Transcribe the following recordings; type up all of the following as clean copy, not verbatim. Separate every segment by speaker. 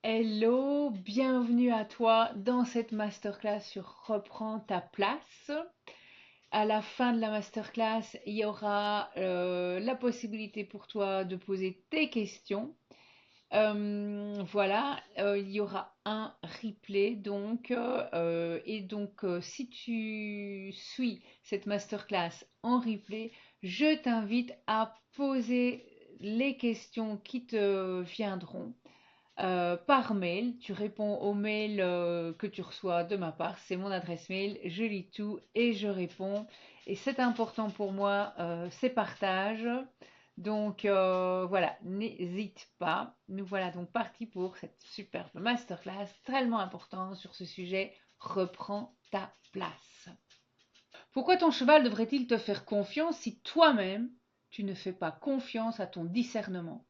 Speaker 1: Hello, bienvenue à toi dans cette masterclass sur Reprends ta place. À la fin de la masterclass, il y aura la possibilité pour toi de poser tes questions. Voilà, il y aura un replay donc, si tu suis cette masterclass en replay, je t'invite à poser les questions qui te viendront par mail. Tu réponds au mail que tu reçois de ma part. C'est mon adresse mail. Je lis tout et je réponds. Et c'est important pour moi, ces partages. Donc voilà, n'hésite pas. Nous voilà donc partis pour cette superbe masterclass tellement importante sur ce sujet. Reprends ta place. Pourquoi ton cheval devrait-il te faire confiance si toi-même tu ne fais pas confiance à ton discernement?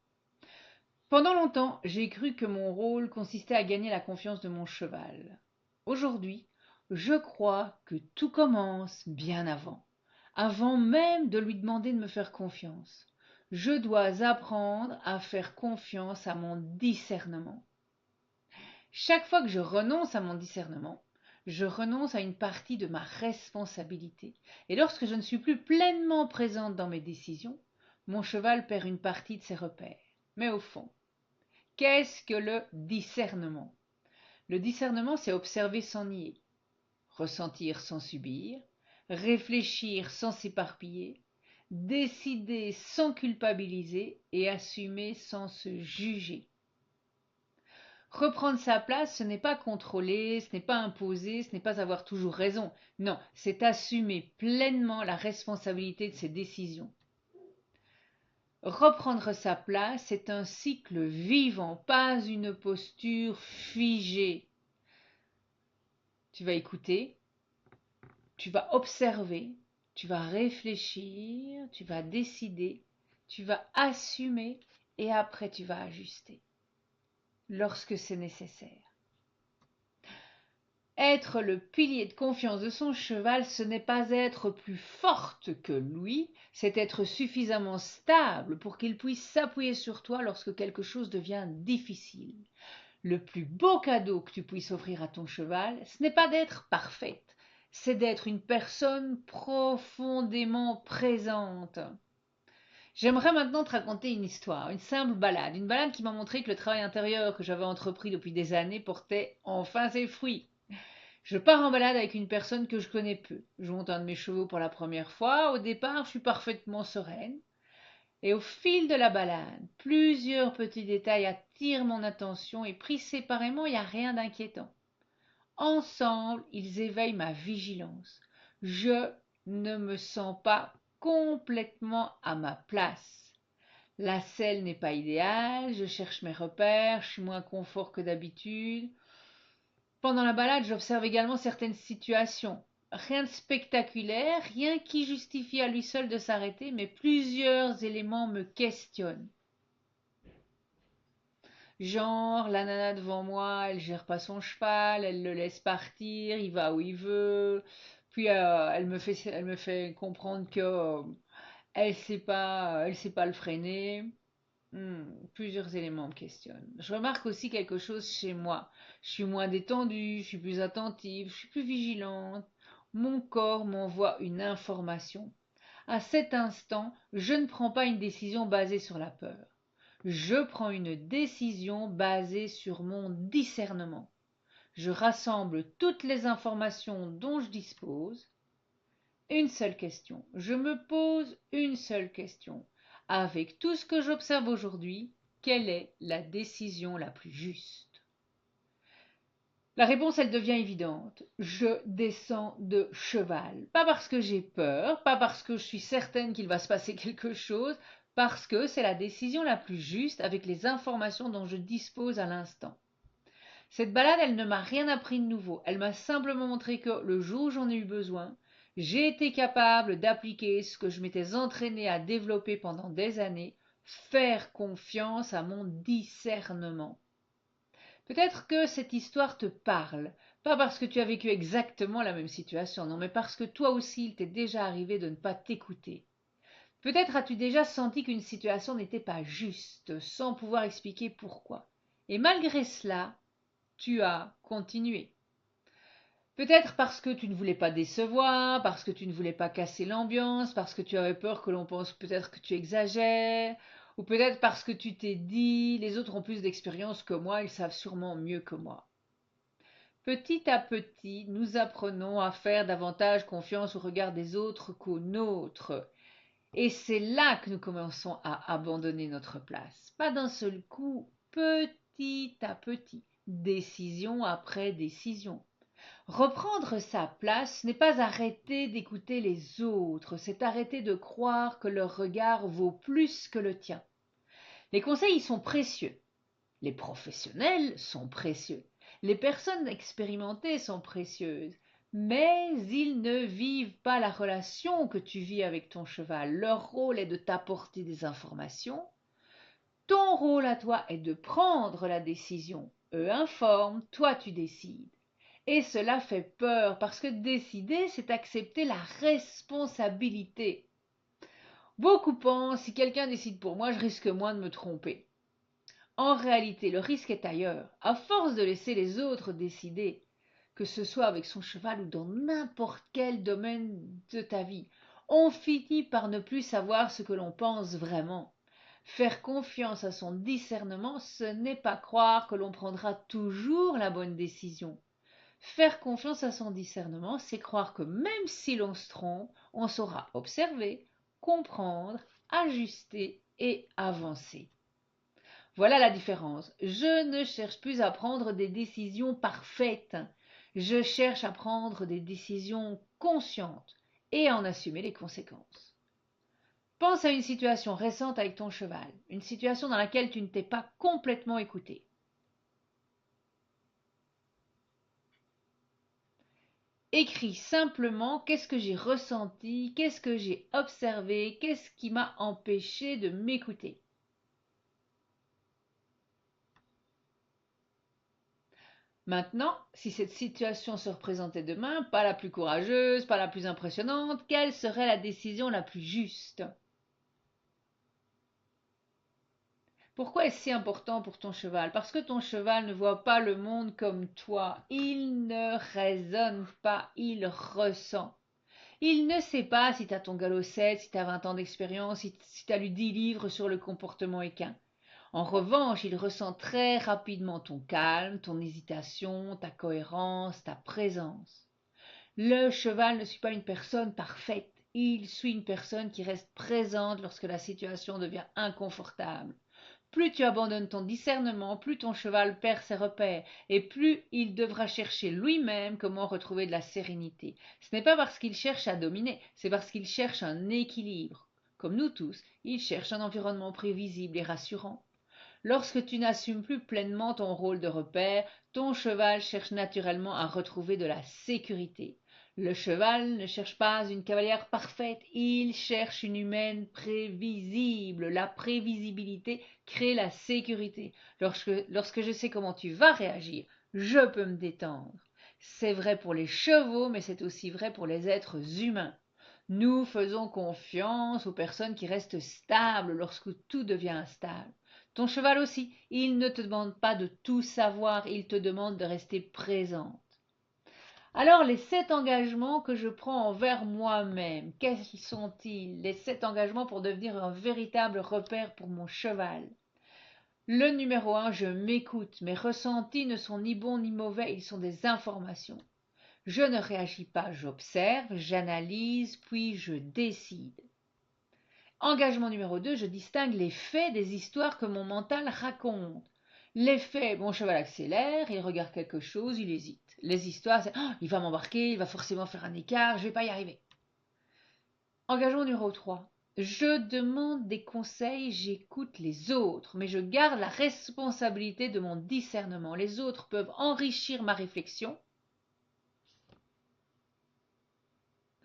Speaker 1: Pendant longtemps, j'ai cru que mon rôle consistait à gagner la confiance de mon cheval. Aujourd'hui, je crois que tout commence bien avant même de lui demander de me faire confiance. Je dois apprendre à faire confiance à mon discernement. Chaque fois que je renonce à mon discernement, je renonce à une partie de ma responsabilité. Et lorsque je ne suis plus pleinement présente dans mes décisions, mon cheval perd une partie de ses repères. Mais au fond, qu'est-ce que le discernement? Le discernement, c'est observer sans nier, ressentir sans subir, réfléchir sans s'éparpiller, décider sans culpabiliser et assumer sans se juger. Reprendre sa place, ce n'est pas contrôler, ce n'est pas imposer, ce n'est pas avoir toujours raison. Non, c'est assumer pleinement la responsabilité de ses décisions. Reprendre sa place est un cycle vivant, pas une posture figée. Tu vas écouter, tu vas observer, tu vas réfléchir, tu vas décider, tu vas assumer et après tu vas ajuster lorsque c'est nécessaire. Être le pilier de confiance de son cheval, ce n'est pas être plus forte que lui, c'est être suffisamment stable pour qu'il puisse s'appuyer sur toi lorsque quelque chose devient difficile. Le plus beau cadeau que tu puisses offrir à ton cheval, ce n'est pas d'être parfaite, c'est d'être une personne profondément présente. J'aimerais maintenant te raconter une histoire, une simple balade, une balade qui m'a montré que le travail intérieur que j'avais entrepris depuis des années portait enfin ses fruits. Je pars en balade avec une personne que je connais peu. Je monte un de mes chevaux pour la première fois. Au départ, je suis parfaitement sereine. Et au fil de la balade, plusieurs petits détails attirent mon attention et pris séparément, il n'y a rien d'inquiétant. Ensemble, ils éveillent ma vigilance. Je ne me sens pas complètement à ma place. La selle n'est pas idéale, je cherche mes repères, je suis moins confort que d'habitude. Pendant la balade, j'observe également certaines situations. Rien de spectaculaire, rien qui justifie à lui seul de s'arrêter, mais plusieurs éléments me questionnent. Genre, la nana devant moi, elle gère pas son cheval, elle le laisse partir, il va où il veut. Puis elle me fait comprendre que elle sait pas le freiner. Plusieurs éléments me questionnent. Je remarque aussi quelque chose chez moi. Je suis moins détendue, je suis plus attentive, je suis plus vigilante. Mon corps m'envoie une information. À cet instant, je ne prends pas une décision basée sur la peur. Je prends une décision basée sur mon discernement. Je rassemble toutes les informations dont je dispose. Une seule question. Je me pose une seule question. Avec tout ce que j'observe aujourd'hui, quelle est la décision la plus juste? La réponse, elle devient évidente. Je descends de cheval. Pas parce que j'ai peur, pas parce que je suis certaine qu'il va se passer quelque chose, parce que c'est la décision la plus juste avec les informations dont je dispose à l'instant. Cette balade, elle ne m'a rien appris de nouveau. Elle m'a simplement montré que le jour où j'en ai eu besoin, j'ai été capable d'appliquer ce que je m'étais entraîné à développer pendant des années, faire confiance à mon discernement. Peut-être que cette histoire te parle, pas parce que tu as vécu exactement la même situation, non, mais parce que toi aussi il t'est déjà arrivé de ne pas t'écouter. Peut-être as-tu déjà senti qu'une situation n'était pas juste, sans pouvoir expliquer pourquoi. Et malgré cela, tu as continué. Peut-être parce que tu ne voulais pas décevoir, parce que tu ne voulais pas casser l'ambiance, parce que tu avais peur que l'on pense peut-être que tu exagères, ou peut-être parce que tu t'es dit, les autres ont plus d'expérience que moi, ils savent sûrement mieux que moi. Petit à petit, nous apprenons à faire davantage confiance au regard des autres qu'au nôtre. Et c'est là que nous commençons à abandonner notre place. Pas d'un seul coup, petit à petit, décision après décision. Reprendre sa place n'est pas arrêter d'écouter les autres, c'est arrêter de croire que leur regard vaut plus que le tien. Les conseils y sont précieux. Les professionnels sont précieux. Les personnes expérimentées sont précieuses. Mais ils ne vivent pas la relation que tu vis avec ton cheval. Leur rôle est de t'apporter des informations. Ton rôle à toi est de prendre la décision. Eux informent, toi tu décides. Et cela fait peur parce que décider, c'est accepter la responsabilité. Beaucoup pensent, si quelqu'un décide pour moi, je risque moins de me tromper. En réalité, le risque est ailleurs. À force de laisser les autres décider, que ce soit avec son cheval ou dans n'importe quel domaine de ta vie, on finit par ne plus savoir ce que l'on pense vraiment. Faire confiance à son discernement, ce n'est pas croire que l'on prendra toujours la bonne décision. Faire confiance à son discernement, c'est croire que même si l'on se trompe, on saura observer, comprendre, ajuster et avancer. Voilà la différence. Je ne cherche plus à prendre des décisions parfaites. Je cherche à prendre des décisions conscientes et à en assumer les conséquences. Pense à une situation récente avec ton cheval, une situation dans laquelle tu ne t'es pas complètement écouté. Écris simplement qu'est-ce que j'ai ressenti, qu'est-ce que j'ai observé, qu'est-ce qui m'a empêché de m'écouter. Maintenant, si cette situation se représentait demain, pas la plus courageuse, pas la plus impressionnante, quelle serait la décision la plus juste? Pourquoi est-ce si important pour ton cheval? Parce que ton cheval ne voit pas le monde comme toi. Il ne raisonne pas, il ressent. Il ne sait pas si tu as ton galop 7, si tu as 20 ans d'expérience, si tu as lu 10 livres sur le comportement équin. En revanche, il ressent très rapidement ton calme, ton hésitation, ta cohérence, ta présence. Le cheval ne suit pas une personne parfaite, il suit une personne qui reste présente lorsque la situation devient inconfortable. Plus tu abandonnes ton discernement, plus ton cheval perd ses repères, et plus il devra chercher lui-même comment retrouver de la sérénité. Ce n'est pas parce qu'il cherche à dominer, c'est parce qu'il cherche un équilibre. Comme nous tous, il cherche un environnement prévisible et rassurant. Lorsque tu n'assumes plus pleinement ton rôle de repère, ton cheval cherche naturellement à retrouver de la sécurité. Le cheval ne cherche pas une cavalière parfaite, il cherche une humaine prévisible. La prévisibilité crée la sécurité. Lorsque je sais comment tu vas réagir, je peux me détendre. C'est vrai pour les chevaux, mais c'est aussi vrai pour les êtres humains. Nous faisons confiance aux personnes qui restent stables lorsque tout devient instable. Ton cheval aussi, il ne te demande pas de tout savoir, il te demande de rester présente. Alors les 7 engagements que je prends envers moi-même, quels sont-ils? Les 7 engagements pour devenir un véritable repère pour mon cheval. Le numéro 1, je m'écoute. Mes ressentis ne sont ni bons ni mauvais, ils sont des informations. Je ne réagis pas, j'observe, j'analyse, puis je décide. Engagement numéro 2, je distingue les faits des histoires que mon mental raconte. Les faits, mon cheval accélère, il regarde quelque chose, il hésite. Les histoires, c'est oh, il va m'embarquer, il va forcément faire un écart, je ne vais pas y arriver. Engagement numéro 3. Je demande des conseils, j'écoute les autres, mais je garde la responsabilité de mon discernement. Les autres peuvent enrichir ma réflexion.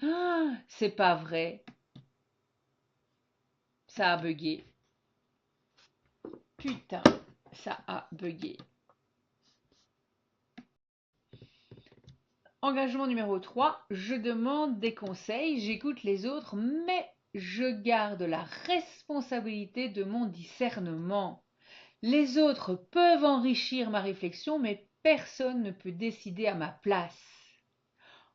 Speaker 1: Ah, c'est pas vrai, ça a bugué. Putain, ça a bugué. Engagement numéro 3, je demande des conseils, j'écoute les autres, mais je garde la responsabilité de mon discernement. Les autres peuvent enrichir ma réflexion, mais personne ne peut décider à ma place.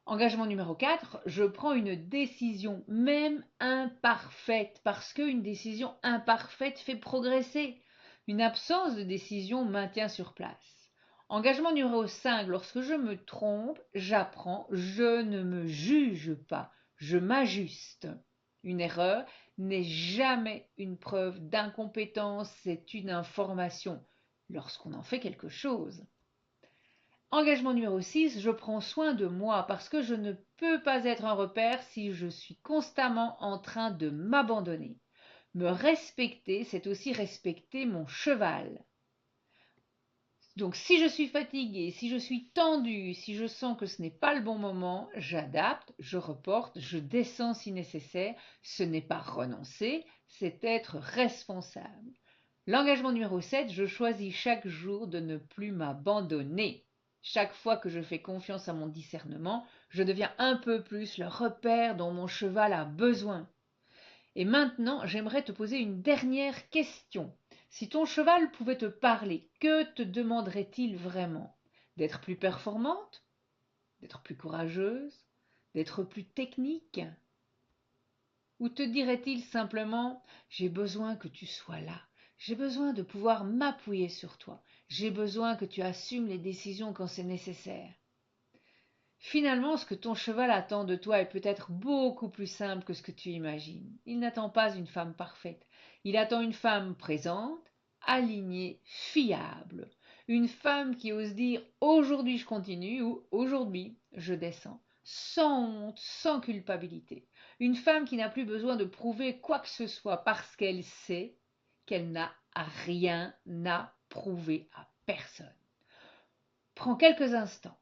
Speaker 1: Engagement numéro 4, je prends une décision, même imparfaite, parce qu'une décision imparfaite fait progresser. Une absence de décision maintient sur place. Engagement numéro 5, lorsque je me trompe, j'apprends, je ne me juge pas, je m'ajuste. Une erreur n'est jamais une preuve d'incompétence, c'est une information lorsqu'on en fait quelque chose. Engagement numéro 6, je prends soin de moi parce que je ne peux pas être un repère si je suis constamment en train de m'abandonner. Me respecter, c'est aussi respecter mon cheval. Donc si je suis fatiguée, si je suis tendue, si je sens que ce n'est pas le bon moment, j'adapte, je reporte, je descends si nécessaire. Ce n'est pas renoncer, c'est être responsable. L'engagement numéro 7, je choisis chaque jour de ne plus m'abandonner. Chaque fois que je fais confiance à mon discernement, je deviens un peu plus le repère dont mon cheval a besoin. Et maintenant, j'aimerais te poser une dernière question. Si ton cheval pouvait te parler, que te demanderait-il vraiment? D'être plus performante? D'être plus courageuse? D'être plus technique? Ou te dirait-il simplement: j'ai besoin que tu sois là, j'ai besoin de pouvoir m'appuyer sur toi, j'ai besoin que tu assumes les décisions quand c'est nécessaire? Finalement, ce que ton cheval attend de toi est peut-être beaucoup plus simple que ce que tu imagines. Il n'attend pas une femme parfaite, il attend une femme présente, alignée, fiable. Une femme qui ose dire aujourd'hui je continue ou aujourd'hui je descends, sans honte, sans culpabilité. Une femme qui n'a plus besoin de prouver quoi que ce soit parce qu'elle sait qu'elle n'a rien à prouver à personne. Prends quelques instants.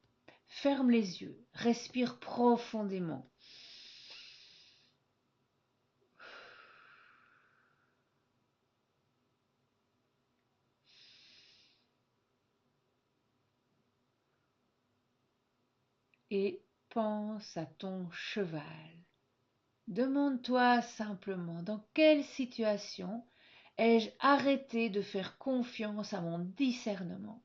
Speaker 1: Ferme les yeux, respire profondément. Et pense à ton cheval. Demande-toi simplement dans quelle situation ai-je arrêté de faire confiance à mon discernement?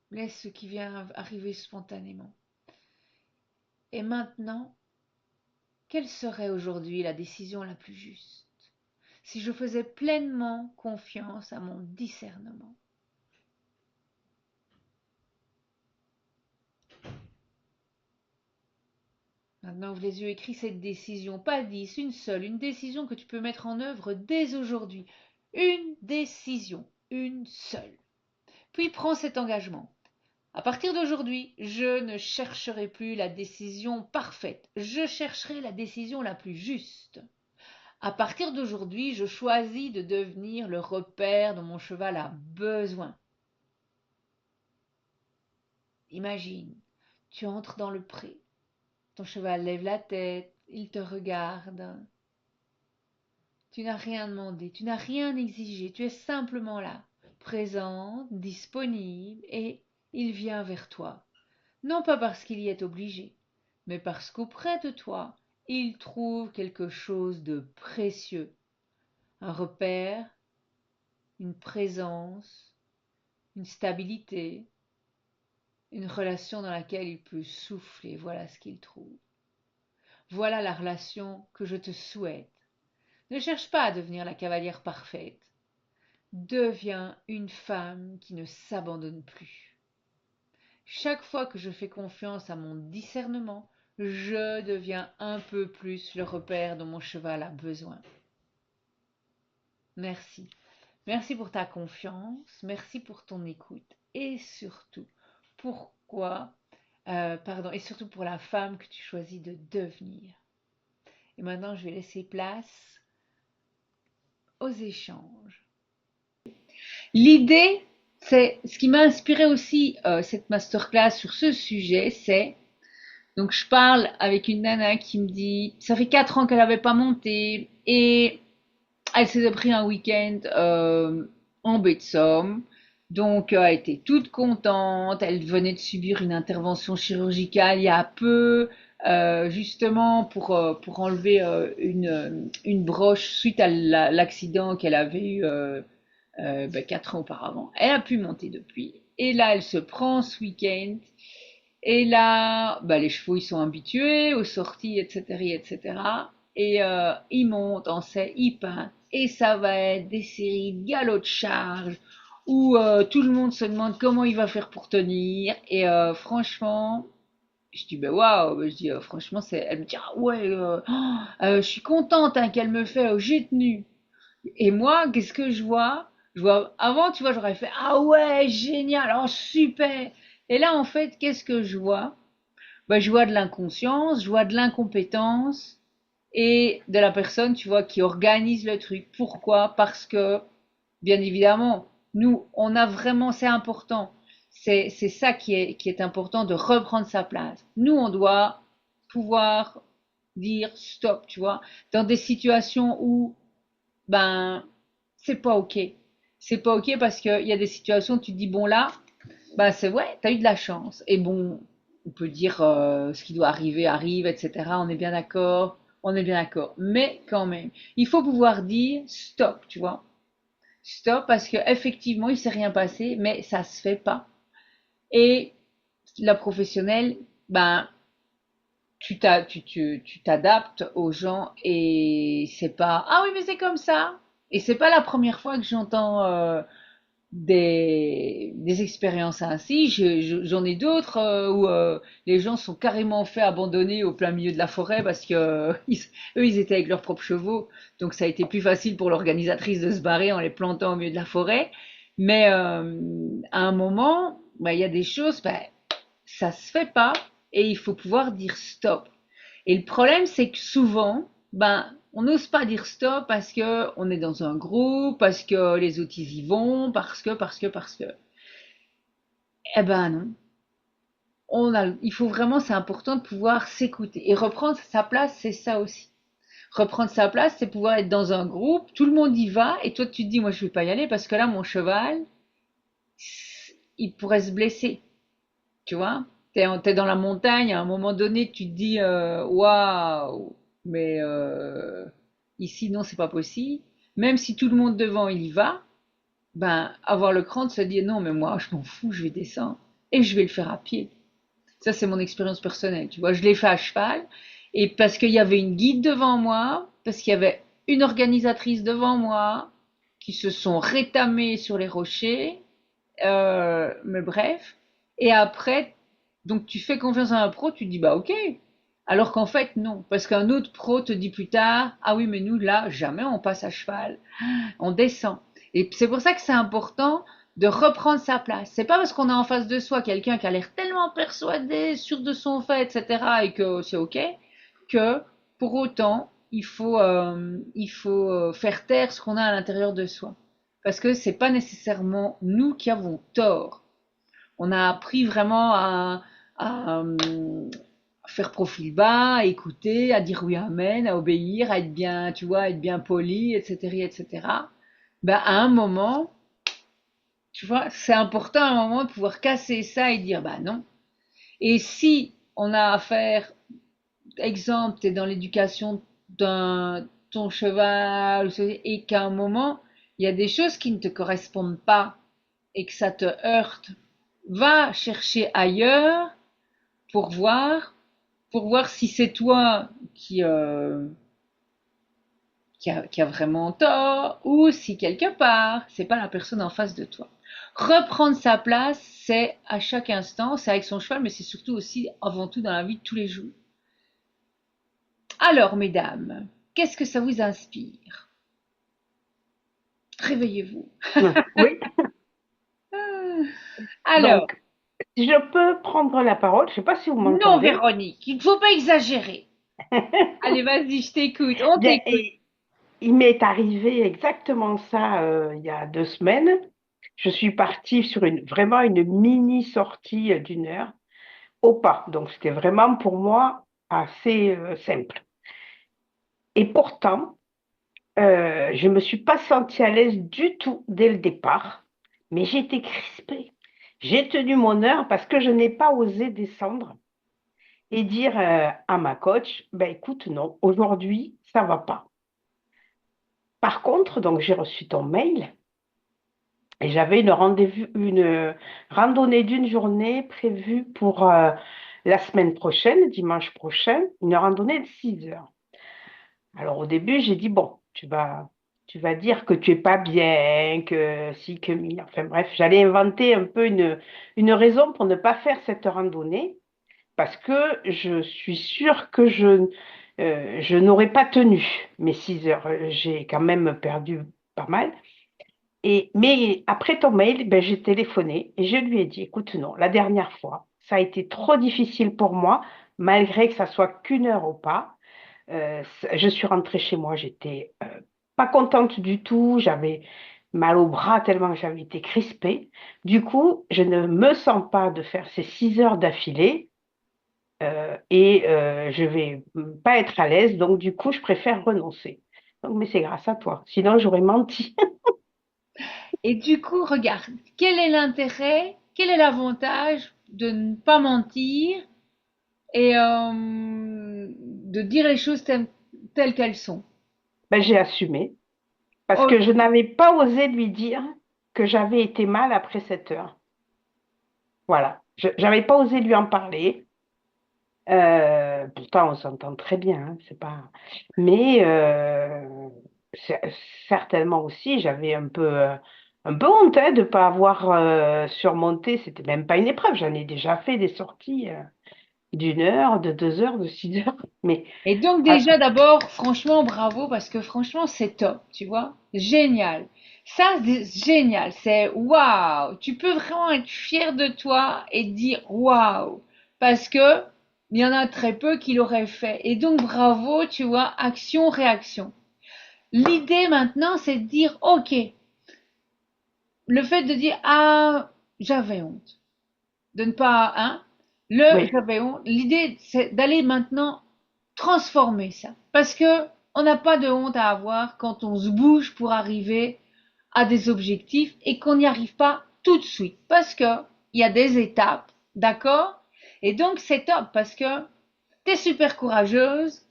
Speaker 1: Laisse ce qui vient arriver spontanément. Et maintenant, quelle serait aujourd'hui la décision la plus juste si je faisais pleinement confiance à mon discernement? Maintenant, ouvre les yeux, écris cette décision, pas 10, une seule, une décision que tu peux mettre en œuvre dès aujourd'hui. Une décision, une seule. Puis prends cet engagement. À partir d'aujourd'hui, je ne chercherai plus la décision parfaite, je chercherai la décision la plus juste. À partir d'aujourd'hui, je choisis de devenir le repère dont mon cheval a besoin. Imagine, tu entres dans le pré. Ton cheval lève la tête, il te regarde. Tu n'as rien demandé, tu n'as rien exigé, tu es simplement là, présente, disponible, et il vient vers toi. Non pas parce qu'il y est obligé, mais parce qu'auprès de toi, il trouve quelque chose de précieux, un repère, une présence, une stabilité, une relation dans laquelle il peut souffler. Voilà ce qu'il trouve. Voilà la relation que je te souhaite. Ne cherche pas à devenir la cavalière parfaite. Deviens une femme qui ne s'abandonne plus. Chaque fois que je fais confiance à mon discernement, je deviens un peu plus le repère dont mon cheval a besoin. Merci. Merci pour ta confiance, merci pour ton écoute et surtout et surtout pour la femme que tu choisis de devenir. Et maintenant, je vais laisser place aux échanges. L'idée, c'est ce qui m'a inspiré aussi cette masterclass sur ce sujet, c'est donc je parle avec une nana qui me dit ça fait 4 ans qu'elle n'avait pas monté et elle s'était pris un week-end en baie de Somme. Donc elle était toute contente, elle venait de subir une intervention chirurgicale il y a peu, justement pour enlever une broche suite à l'accident qu'elle avait eu 4 ans auparavant. Elle a pu monter depuis. Et là, elle se prend ce week-end. Et là, les chevaux, ils sont habitués aux sorties, etc., etc. Et ils montent en selle, ils peinent. Et ça va être des séries de galops de charge où tout le monde se demande comment il va faire pour tenir. Et franchement, je dis, ben waouh, je dis, franchement, elle me dit, ah ouais, je suis contente hein, qu'elle me fait, j'ai tenu. Et moi, qu'est-ce que je vois? Je vois, avant, tu vois, j'aurais fait, ah ouais, génial, oh super. Et là, en fait, qu'est-ce que je vois? Je vois de l'inconscience, je vois de l'incompétence et de la personne, tu vois, qui organise le truc. Pourquoi? Parce que, bien évidemment, nous, on a vraiment, c'est important. C'est ça qui est important de reprendre sa place. Nous, on doit pouvoir dire stop, tu vois, dans des situations où, ben, c'est pas ok. C'est pas ok parce qu'il y a des situations où tu te dis, bon là, c'est ouais, t'as eu de la chance. Et bon, on peut dire ce qui doit arriver arrive, etc. On est bien d'accord, on est bien d'accord. Mais quand même, il faut pouvoir dire stop, tu vois. Stop parce que effectivement, il s'est rien passé, mais ça se fait pas. Et la professionnelle, tu t'adaptes aux gens et c'est pas ah oui mais c'est comme ça. Et c'est pas la première fois que j'entends des expériences ainsi. J'en ai d'autres où les gens sont carrément fait abandonner au plein milieu de la forêt parce que eux, ils étaient avec leurs propres chevaux. Donc ça a été plus facile pour l'organisatrice de se barrer en les plantant au milieu de la forêt. Mais à un moment, il y a des choses, ça se fait pas et il faut pouvoir dire stop. Et le problème, c'est que souvent, on n'ose pas dire stop parce que on est dans un groupe, parce que les autres ils y vont, parce que. Eh ben non. Il faut vraiment, c'est important de pouvoir s'écouter et reprendre sa place, c'est ça aussi. Reprendre sa place, c'est pouvoir être dans un groupe, tout le monde y va et toi tu te dis moi je vais pas y aller parce que là mon cheval, il pourrait se blesser. Tu vois, t'es dans la montagne, à un moment donné, tu te dis, waouh, mais ici, non, c'est pas possible. Même si tout le monde devant, il y va, avoir le cran de se dire, non, mais moi, je m'en fous, je vais descendre et je vais le faire à pied. Ça, c'est mon expérience personnelle. Tu vois, je l'ai fait à cheval et parce qu'il y avait une guide devant moi, parce qu'il y avait une organisatrice devant moi, qui se sont rétamés sur les rochers, mais bref. Et après, donc tu fais confiance à un pro, tu te dis bah ok. Alors qu'en fait non, parce qu'un autre pro te dit plus tard, ah oui mais nous là jamais on passe à cheval, on descend. Et c'est pour ça que c'est important de reprendre sa place. C'est pas parce qu'on a en face de soi quelqu'un qui a l'air tellement persuadé, sûr de son fait, etc. et que c'est ok, que pour autant il faut faire taire ce qu'on a à l'intérieur de soi. Parce que c'est pas nécessairement nous qui avons tort. On a appris vraiment à faire profil bas, à écouter, à dire oui amen, à obéir, à être bien, tu vois, à être bien poli, etc., etc. À un moment, tu vois, c'est important à un moment de pouvoir casser ça et dire bah non. Et si on a affaire, exemple, tu es dans l'éducation d'un ton cheval et qu'à un moment, il y a des choses qui ne te correspondent pas et que ça te heurte, va chercher ailleurs pour voir, pour voir si c'est toi qui a vraiment tort ou si quelque part, c'est pas la personne en face de toi. Reprendre sa place, c'est à chaque instant, c'est avec son cheval, mais c'est surtout aussi avant tout dans la vie de tous les jours. Alors, mesdames, qu'est-ce que ça vous inspire? Réveillez-vous.
Speaker 2: Oui,
Speaker 1: Alors,
Speaker 2: donc, si je peux prendre la parole, je ne sais pas si vous
Speaker 1: non,
Speaker 2: m'entendez.
Speaker 1: Véronique, il ne faut pas exagérer. Allez, vas-y, je t'écoute, on
Speaker 2: Bien,
Speaker 1: t'écoute.
Speaker 2: il m'est arrivé exactement ça il y a 2 semaines. Je suis partie sur vraiment une mini sortie d'1 heure au pas. Donc, c'était vraiment pour moi assez simple. Et pourtant, je ne me suis pas sentie à l'aise du tout dès le départ, mais j'étais crispée. J'ai tenu mon heure parce que je n'ai pas osé descendre. et dire à ma coach, ben écoute, non, aujourd'hui, ça va pas. Par contre, donc j'ai reçu ton mail et j'avais une randonnée d'une journée prévue pour la semaine prochaine, dimanche prochain, une randonnée de 6 heures. Alors au début, j'ai dit, bon, tu vas dire que tu es pas bien, que si, que mi. Enfin bref, j'allais inventer un peu une raison pour ne pas faire cette randonnée parce que je suis sûre que je n'aurais pas tenu mes 6 heures. J'ai quand même perdu pas mal. Mais après ton mail, ben, j'ai téléphoné et je lui ai dit, écoute, non, la dernière fois, ça a été trop difficile pour moi, malgré que ça soit qu'une heure au pas. Je suis rentrée chez moi, j'étais pas contente du tout, j'avais mal au bras tellement que j'avais été crispée. Du coup, je ne me sens pas de faire ces 6 heures d'affilée et je vais pas être à l'aise, donc du coup, je préfère renoncer. Donc, mais c'est grâce à toi, sinon j'aurais menti.
Speaker 1: Et du coup, regarde, quel est l'intérêt, quel est l'avantage de ne pas mentir et de dire les choses telles qu'elles sont.
Speaker 2: Ben, j'ai assumé parce
Speaker 1: Ok.
Speaker 2: que je n'avais pas osé lui dire que j'avais été mal après 7 heures. Voilà, je n'avais pas osé lui en parler. Pourtant, on s'entend très bien, hein, c'est pas. Mais cer- certainement aussi, j'avais un peu honte hein, de ne pas avoir surmonté. C'était même pas une épreuve. J'en ai déjà fait des sorties d'une heure, de 2 heures, de 6 heures. Mais
Speaker 1: Et donc
Speaker 2: ah,
Speaker 1: déjà d'abord, franchement, bravo parce que franchement, c'est top, tu vois, génial. Ça, c'est génial, c'est waouh. Tu peux vraiment être fier de toi et dire waouh parce que il y en a très peu qui l'auraient fait. Et donc bravo, tu vois, action, réaction. L'idée maintenant, c'est de dire ok, le fait de dire ah j'avais honte, de ne pas hein, le
Speaker 2: oui,
Speaker 1: j'avais honte. L'idée, c'est d'aller maintenant transformer ça. Parce que on n'a pas de honte à avoir quand on se bouge pour arriver à des objectifs et qu'on n'y arrive pas tout de suite. Parce que il y a des étapes, d'accord? Et donc c'est top parce que t'es super courageuse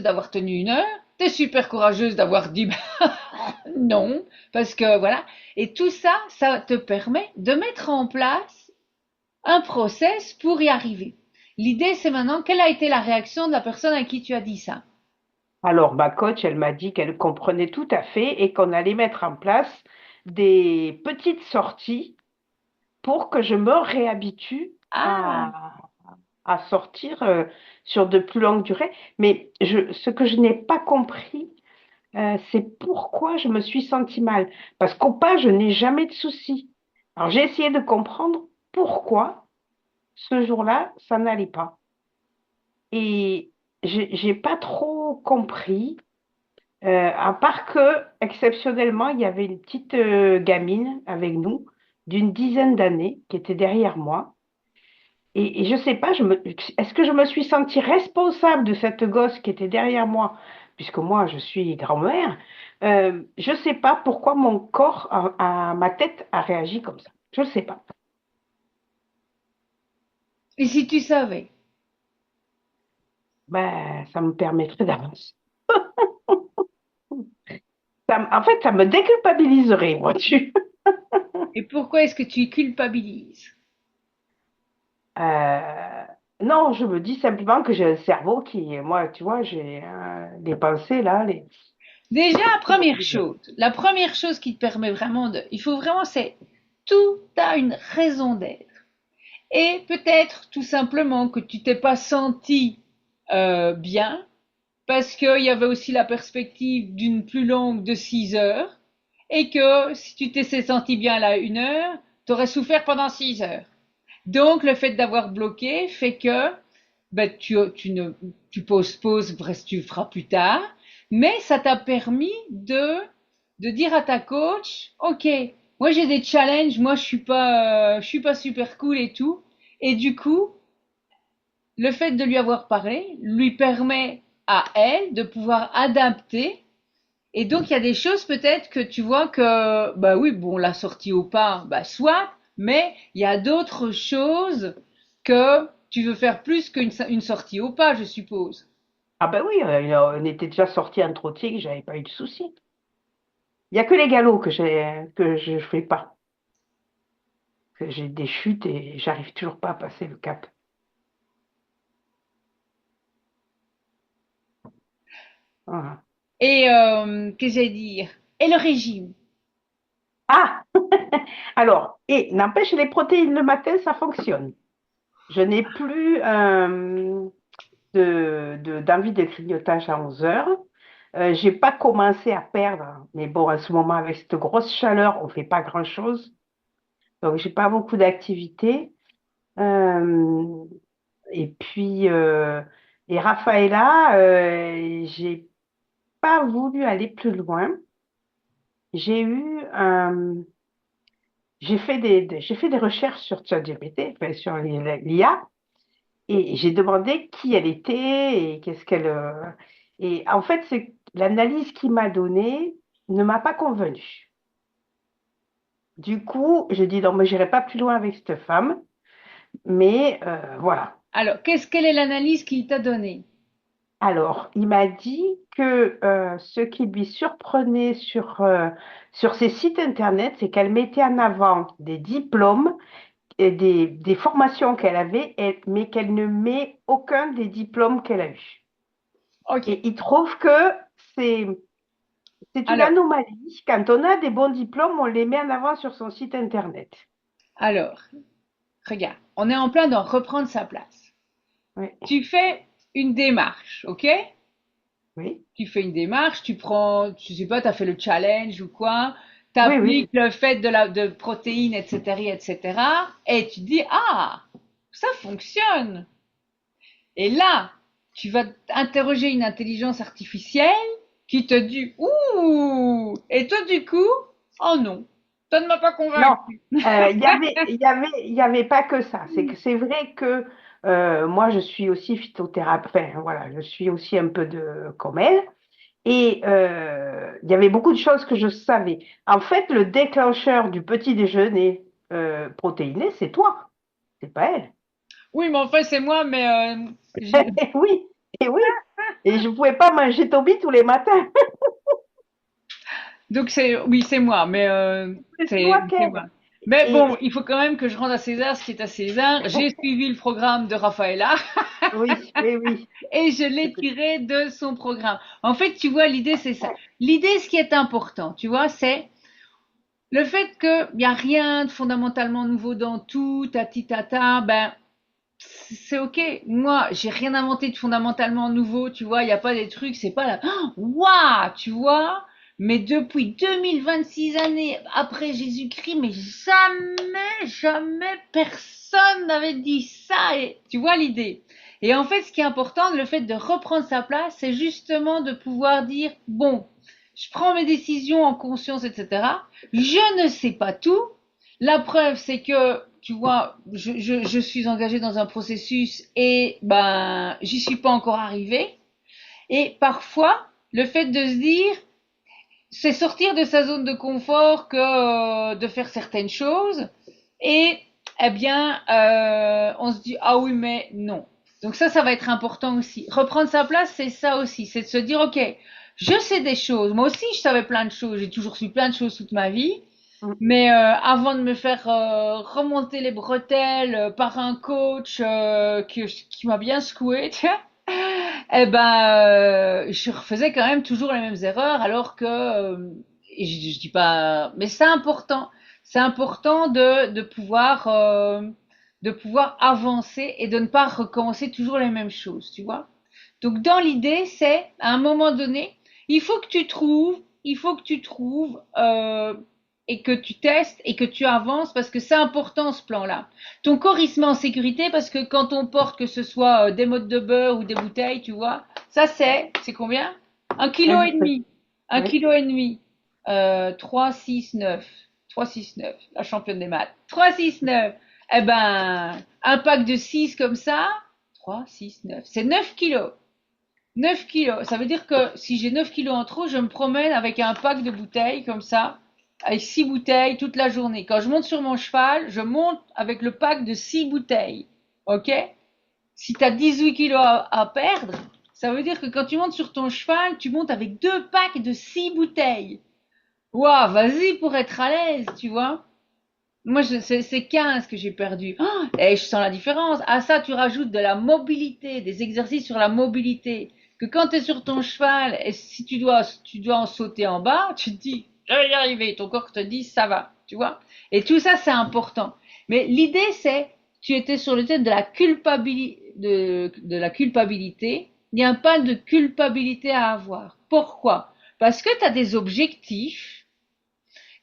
Speaker 1: d'avoir tenu une heure, t'es super courageuse d'avoir dit non, parce que voilà. Et tout ça, ça te permet de mettre en place un process pour y arriver. L'idée, c'est maintenant, quelle a été la réaction de la personne à qui tu as dit ça?
Speaker 2: alors ma coach, elle m'a dit qu'elle comprenait tout à fait et qu'on allait mettre en place des petites sorties pour que je me réhabitue
Speaker 1: Ah,
Speaker 2: à sortir sur de plus longues durées. Mais ce que je n'ai pas compris, c'est pourquoi je me suis sentie mal. Parce qu'au pas, je n'ai jamais de soucis. Alors j'ai essayé de comprendre pourquoi ce jour-là, ça n'allait pas. Et j'ai pas trop compris, à part que, exceptionnellement, il y avait une petite gamine avec nous d'une dizaine d'années qui était derrière moi. Et je sais pas, est-ce que je me suis sentie responsable de cette gosse qui était derrière moi, puisque moi, je suis grand-mère. Je sais pas pourquoi mon corps, ma tête a réagi comme ça. Je ne sais pas.
Speaker 1: et si tu savais?
Speaker 2: Ben, ça me permettrait d'avancer. En fait, ça me déculpabiliserait, vois-tu.
Speaker 1: Et pourquoi est-ce que tu culpabilises?
Speaker 2: Euh, non, je me dis simplement que j'ai un cerveau moi, tu vois, j'ai des pensées là,
Speaker 1: Déjà,
Speaker 2: comment dire.
Speaker 1: la première chose qui te permet vraiment il faut vraiment, c'est, tout a une raison d'être. Et peut-être tout simplement que tu t'es pas senti bien, parce qu'il y avait aussi la perspective d'une plus longue de 6 heures, et que si tu t'es senti bien là 1 heure, tu aurais souffert pendant 6 heures. Donc le fait d'avoir bloqué fait que ben, tu postposes, bref, tu le feras plus tard, mais ça t'a permis de dire à ta coach, ok, moi j'ai des challenges, moi je suis pas super cool et tout, et du coup, le fait de lui avoir parlé lui permet à elle de pouvoir adapter. Et donc, il y a des choses peut-être que tu vois que, bah oui, bon, la sortie au pas, bah soit, mais il y a d'autres choses que tu veux faire plus qu'une sortie au pas, je suppose.
Speaker 2: Ah ben oui, on était déjà sortis en trottier, j'avais pas eu de soucis. Il y a que les galops que je fais pas. Que j'ai des chutes et j'arrive toujours pas à passer le cap. Voilà.
Speaker 1: Et qu'est-ce que j'allais dire? Et le régime.
Speaker 2: Ah! Alors, et n'empêche, les protéines le matin, ça fonctionne. Je n'ai plus d'envie de grignotage à 11 heures. J'ai pas commencé à perdre, mais bon, à ce moment, avec cette grosse chaleur, on fait pas grand-chose. Donc, j'ai pas beaucoup d'activité. Euh, et puis, et Rafaela, j'ai pas voulu aller plus loin. J'ai eu j'ai fait des recherches sur ChatGPT, enfin, sur l'IA, et j'ai demandé qui elle était et qu'est-ce qu'elle. Et en fait, l'analyse qu'il m'a donnée ne m'a pas convaincue. Du coup, j'ai dit non, mais j'irai pas plus loin avec cette femme, mais voilà.
Speaker 1: Alors, quelle est l'analyse qu'il t'a donnée?
Speaker 2: Alors, il m'a dit que ce qui lui surprenait sur ses sites internet, c'est qu'elle mettait en avant des diplômes et des formations qu'elle avait, mais qu'elle ne met aucun des diplômes qu'elle a eus.
Speaker 1: Ok.
Speaker 2: Et il trouve que c'est, c'est une
Speaker 1: Alors,
Speaker 2: anomalie. Quand on a des bons diplômes, on les met en avant sur son site internet.
Speaker 1: alors, regarde, on est en plein dans reprendre sa place.
Speaker 2: Oui,
Speaker 1: Tu fais une démarche, ok?
Speaker 2: oui,
Speaker 1: Tu fais une démarche, tu prends, je sais pas, tu as fait le challenge ou quoi, tu
Speaker 2: oui, oui.
Speaker 1: appliques le fait de protéines, etc., etc., et tu dis, ah, ça fonctionne. Et là, tu vas interroger une intelligence artificielle qui te dit, ouh, et toi du coup, oh non, ça ne m'a pas
Speaker 2: Non,
Speaker 1: convaincu.
Speaker 2: il y avait pas que ça. C'est que c'est vrai que moi, je suis aussi phytothérapeute. Enfin, voilà, je suis aussi un peu comme elle. Et il y avait beaucoup de choses que je savais. En fait, le déclencheur du petit déjeuner protéiné, c'est toi, c'est pas elle.
Speaker 1: Oui, mais enfin, c'est moi, mais
Speaker 2: Et oui, et oui. Et je pouvais pas manger Toby tous les matins.
Speaker 1: donc oui, c'est moi, mais
Speaker 2: Plus toi
Speaker 1: c'est moi.
Speaker 2: qu'elle.
Speaker 1: Mais
Speaker 2: Et
Speaker 1: bon, il faut quand même que je rende à César ce qui est à César. J'ai suivi le programme de Rafaela
Speaker 2: oui, oui, oui.
Speaker 1: et je l'ai tiré de son programme. En fait, tu vois, l'idée, c'est ça. L'idée, ce qui est important, tu vois, c'est le fait qu'il n'y a rien de fondamentalement nouveau dans tout, tati tata, ben, c'est ok. Moi, j'ai rien inventé de fondamentalement nouveau, tu vois, il n'y a pas des trucs, c'est pas là, waouh, tu vois. Mais depuis 2026 années après Jésus-Christ, mais jamais, jamais personne n'avait dit ça. Et tu vois l'idée. Et en fait, ce qui est important, le fait de reprendre sa place, c'est justement de pouvoir dire, bon, je prends mes décisions en conscience, etc. Je ne sais pas tout. La preuve, c'est que, tu vois, je suis engagée dans un processus et ben, j'y suis pas encore arrivée. Et parfois, le fait de se dire, c'est sortir de sa zone de confort que de faire certaines choses. Et, eh bien, on se dit, ah oui, mais non. Donc ça va être important aussi. Reprendre sa place, c'est ça aussi. C'est de se dire, ok, je sais des choses. Moi aussi, je savais plein de choses. J'ai toujours su plein de choses toute ma vie. Mais avant de me faire remonter les bretelles par un coach qui m'a bien secoué, tiens, eh ben, je refaisais quand même toujours les mêmes erreurs, alors que et je dis pas, mais c'est important de pouvoir avancer et de ne pas recommencer toujours les mêmes choses, tu vois. Donc dans l'idée, c'est à un moment donné, il faut que tu trouves et que tu testes et que tu avances parce que c'est important ce plan-là. Ton corps il se met en sécurité parce que quand on porte que ce soit des mottes de beurre ou des bouteilles, tu vois, ça c'est combien? Un kilo et demi. Un
Speaker 2: Oui.
Speaker 1: kilo et demi. 3, 6, 9. 3, 6, 9. La championne des maths. 3, 6, 9. Eh ben, un pack de 6 comme ça. 3, 6, 9. C'est 9 kilos. 9 kilos. Ça veut dire que si j'ai 9 kilos en trop, je me promène avec un pack de bouteilles comme ça, avec 6 bouteilles toute la journée. Quand je monte sur mon cheval, je monte avec le pack de 6 bouteilles. Ok? Si tu as 18 kilos à perdre, ça veut dire que quand tu montes sur ton cheval, tu montes avec 2 packs de 6 bouteilles. Waouh, vas-y pour être à l'aise, tu vois. Moi, c'est 15 que j'ai perdu. Oh, et je sens la différence. À ça, tu rajoutes de la mobilité, des exercices sur la mobilité. Que quand tu es sur ton cheval, et si tu dois en sauter en bas, tu te dis, je vais y arriver. Ton corps te dit, ça va, tu vois. Et tout ça, c'est important. Mais l'idée, c'est, tu étais sur le thème de la culpabilité, de la culpabilité. Il n'y a pas de culpabilité à avoir. Pourquoi? Parce que tu as des objectifs,